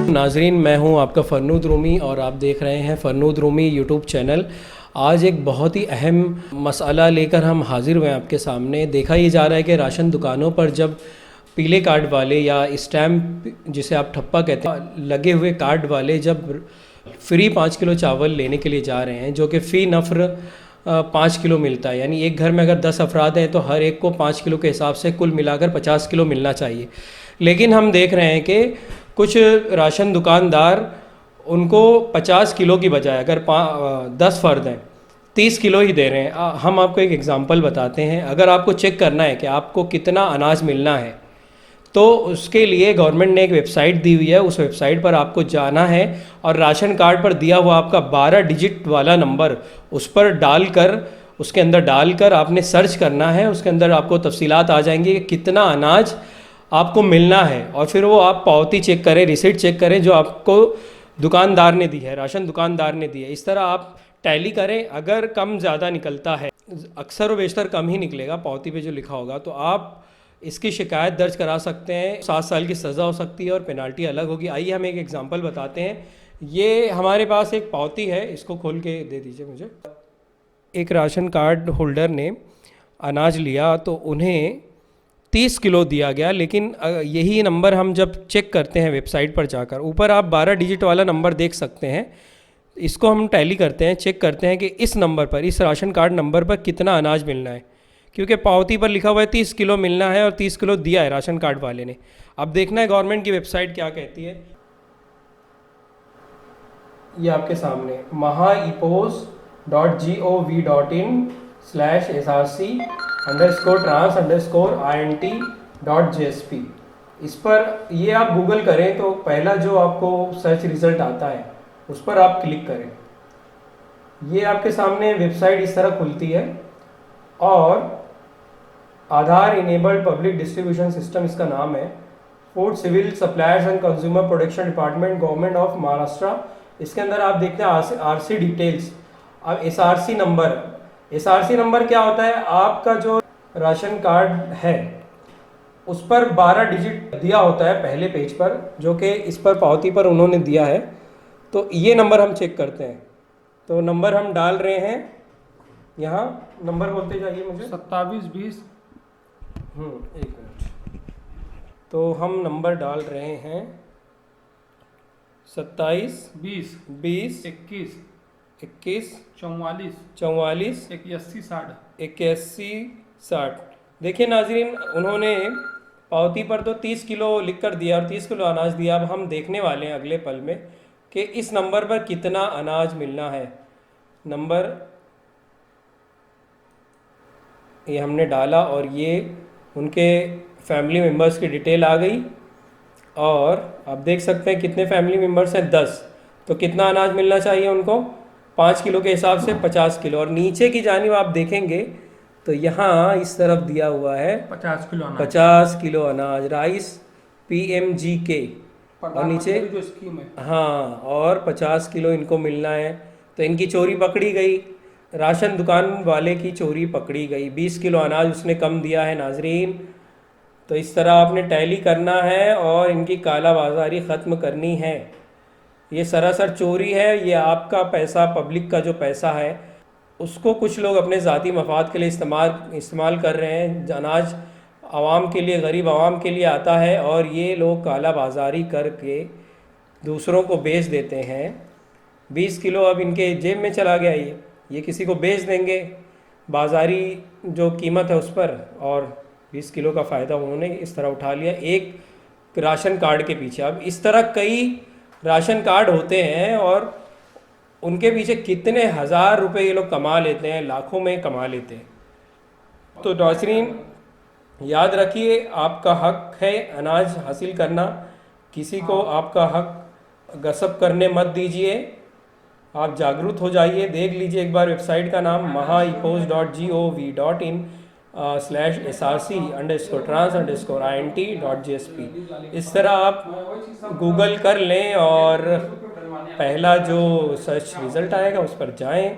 नाजरीन, मैं हूं आपका फ़रनूद रूमी और आप देख रहे हैं फ़रनूद रूमी यूट्यूब चैनल। आज एक बहुत ही अहम मसला लेकर हम हाज़िर हुए हैं आपके सामने। देखा ये जा रहा है कि राशन दुकानों पर जब पीले कार्ड वाले या स्टैम्प जिसे आप ठप्पा कहते हैं लगे हुए कार्ड वाले जब फ्री 5 किलो चावल लेने के लिए जा रहे हैं, जो कि फ़ी नफ़र 5 किलो मिलता है, यानी एक घर में अगर 10 अफराद हैं तो हर एक को 5 किलो के हिसाब से कुल मिलाकर 50 किलो मिलना चाहिए। लेकिन हम देख रहे हैं कि कुछ राशन दुकानदार उनको 50 किलो की बजाय अगर 10 फ़र्द हैं 30 किलो ही दे रहे हैं। हम आपको एक एग्ज़ाम्पल बताते हैं। अगर आपको चेक करना है कि आपको कितना अनाज मिलना है तो उसके लिए गवर्नमेंट ने एक वेबसाइट दी हुई है। उस वेबसाइट पर आपको जाना है और राशन कार्ड पर दिया हुआ आपका 12 डिजिट वाला नंबर उस पर डालकर, उसके अंदर डालकर आपने सर्च करना है। उसके अंदर आपको तफसीलात आ जाएंगी कि कितना अनाज आपको मिलना है, और फिर वो आप पावती चेक करें, रिसिट चेक करें जो आपको दुकानदार ने दी है, राशन दुकानदार ने दी है। इस तरह आप टैली करें। अगर कम ज़्यादा निकलता है, अक्सर व बेशतर कम ही निकलेगा पावती पे जो लिखा होगा, तो आप इसकी शिकायत दर्ज करा सकते हैं। 7 साल की सज़ा हो सकती है और पेनाल्टी अलग होगी। आइए हम एक एग्जांपल बताते हैं। ये हमारे पास एक पावती है, इसको खोल के दे दीजिए मुझे। एक राशन कार्ड होल्डर ने अनाज लिया तो उन्हें 30 किलो दिया गया, लेकिन यही नंबर हम जब चेक करते हैं वेबसाइट पर जाकर, ऊपर आप 12 डिजिट वाला नंबर देख सकते हैं। इसको हम टैली करते हैं, चेक करते हैं कि इस नंबर पर, इस राशन कार्ड नंबर पर कितना अनाज मिलना है, क्योंकि पावती पर लिखा हुआ है 30 किलो मिलना है और 30 किलो दिया है राशन कार्ड वाले ने। अब देखना है गवर्नमेंट की वेबसाइट क्या कहती है। ये आपके सामने mahaepos.gov.in/src_trans_int.jsp, इस पर ये आप गूगल करें तो पहला जो आपको सर्च रिज़ल्ट आता है उस पर आप क्लिक करें। ये आपके सामने वेबसाइट इस तरह खुलती है और Aadhaar enabled public distribution system इसका नाम है। Food civil suppliers and consumer protection department, government of Maharashtra. इसके अंदर आप देखते हैं आरसी डिटेल्स। अब एसआरसी नंबर क्या होता है? आपका जो राशन कार्ड है उस पर 12 डिजिट दिया होता है पहले पेज पर, जो कि इस पर पावती पर उन्होंने दिया है। तो ये नंबर हम चेक करते हैं। तो नंबर हम डाल रहे हैं, यहाँ नंबर बोलते जाइए मुझे। 2720। एक मिनट। तो हम नंबर डाल रहे हैं 27 20 20 21 21 44 44 81 60। 81 60। देखिए नाजरीन, उन्होंने पावती पर तो 30 किलो लिख कर दिया और 30 किलो अनाज दिया। अब हम देखने वाले हैं अगले पल में कि इस नंबर पर कितना अनाज मिलना है। नंबर ये हमने डाला और ये उनके फैमिली मेम्बर्स की डिटेल आ गई, और आप देख सकते हैं कितने फैमिली मेम्बर्स हैं, 10। तो कितना अनाज मिलना चाहिए उनको? 5 किलो के हिसाब से 50 किलो। और नीचे की जानिब आप देखेंगे तो यहाँ इस तरफ दिया हुआ है 50 किलो अनाज। 50 किलो अनाज, राइस PMGK, और नीचे जो स्कीम है। हाँ, और 50 किलो इनको मिलना है। तो इनकी चोरी पकड़ी गई, राशन दुकान वाले की चोरी पकड़ी गई। 20 किलो अनाज उसने कम दिया है नाजरीन। तो इस तरह आपने टैली करना है और इनकी काला बाजारी ख़त्म करनी है। ये सरासर चोरी है। ये आपका पैसा, पब्लिक का जो पैसा है, उसको कुछ लोग अपने ज़ाती मफाद के लिए इस्तेमाल कर रहे हैं। अनाज आवाम के लिए, गरीब आवाम के लिए आता है और ये लोग काला बाजारी करके दूसरों को बेच देते हैं। 20 किलो अब इनके जेब में चला गया। ये किसी को बेच देंगे बाज़ारी जो कीमत है उस पर, और 20 किलो का फ़ायदा उन्होंने इस तरह उठा लिया एक राशन कार्ड के पीछे। अब इस तरह कई राशन कार्ड होते हैं और उनके पीछे कितने हज़ार रुपए ये लोग कमा लेते हैं, लाखों में कमा लेते हैं। तो नाज़रीन, याद रखिए, आपका हक है अनाज हासिल करना। किसी को आपका हक गसब करने मत दीजिए। आप जागरूक हो जाइए। देख लीजिए एक बार वेबसाइट का नाम mahaepos.gov.in/src_trans_int.jsp। इस तरह आप गूगल कर लें और पहला जो सर्च रिज़ल्ट आएगा उस पर जाएं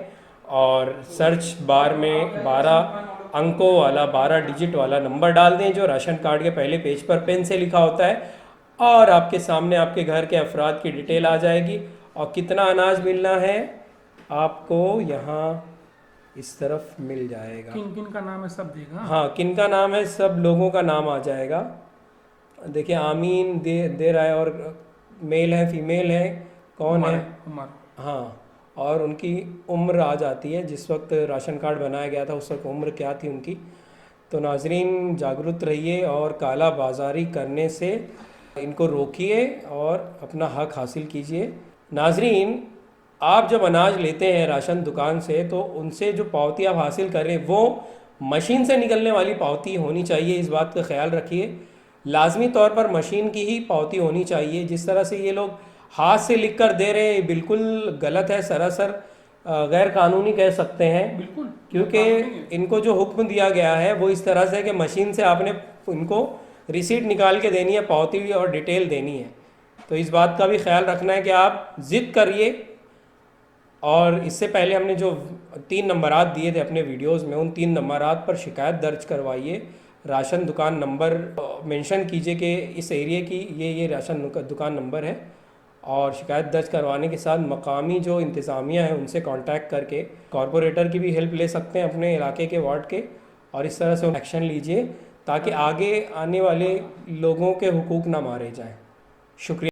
और सर्च बार में 12 अंकों वाला, 12 डिजिट वाला नंबर डाल दें जो राशन कार्ड के पहले पेज पर पेन से लिखा होता है। और आपके सामने आपके घर के अफराद की डिटेल आ जाएगी और कितना अनाज मिलना है आपको यहाँ इस तरफ मिल जाएगा। किन किन का नाम है सब देगा। हाँ, किन का नाम है, सब लोगों का नाम आ जाएगा। देखिए आमीन दे रहा है, और मेल है फीमेल है, कौन है, उमर। हाँ, और उनकी उम्र आ जाती है, जिस वक्त राशन कार्ड बनाया गया था उस वक्त उम्र क्या थी उनकी। तो नाजरीन जागरूक रहिए और काला बाजारी करने से इनको रोकिए और अपना हक हासिल कीजिए। नाजरीन, आप जब अनाज लेते हैं राशन दुकान से तो उनसे जो पावती आप हासिल करें वो मशीन से निकलने वाली पावती होनी चाहिए, इस बात का ख्याल रखिए। लाजमी तौर पर मशीन की ही पावती होनी चाहिए। जिस तरह से ये लोग हाथ से लिख कर दे रहे हैं बिल्कुल गलत है, सरासर गैर कानूनी कह सकते हैं, बिल्कुल, क्योंकि इनको जो हुक्म दिया गया है वो इस तरह से है कि मशीन से आपने इनको रिसीट निकाल के देनी है, पावती और डिटेल देनी है। तो इस बात का भी ख्याल रखना है कि आप ज़िद करिए। और इससे पहले हमने जो 3 नंबरात दिए थे अपने वीडियोस में, उन 3 नंबरात पर शिकायत दर्ज करवाइए। राशन दुकान नंबर मेंशन कीजिए कि इस एरिया की ये राशन दुकान नंबर है, और शिकायत दर्ज करवाने के साथ मकामी जो इंतज़ामिया है उनसे कांटेक्ट करके कॉरपोरेटर की भी हेल्प ले सकते हैं अपने इलाके के वार्ड के, और इस तरह से एक्शन लीजिए ताकि आगे आने वाले लोगों के हुकूक ना मारे जाएं। शुक्रिया।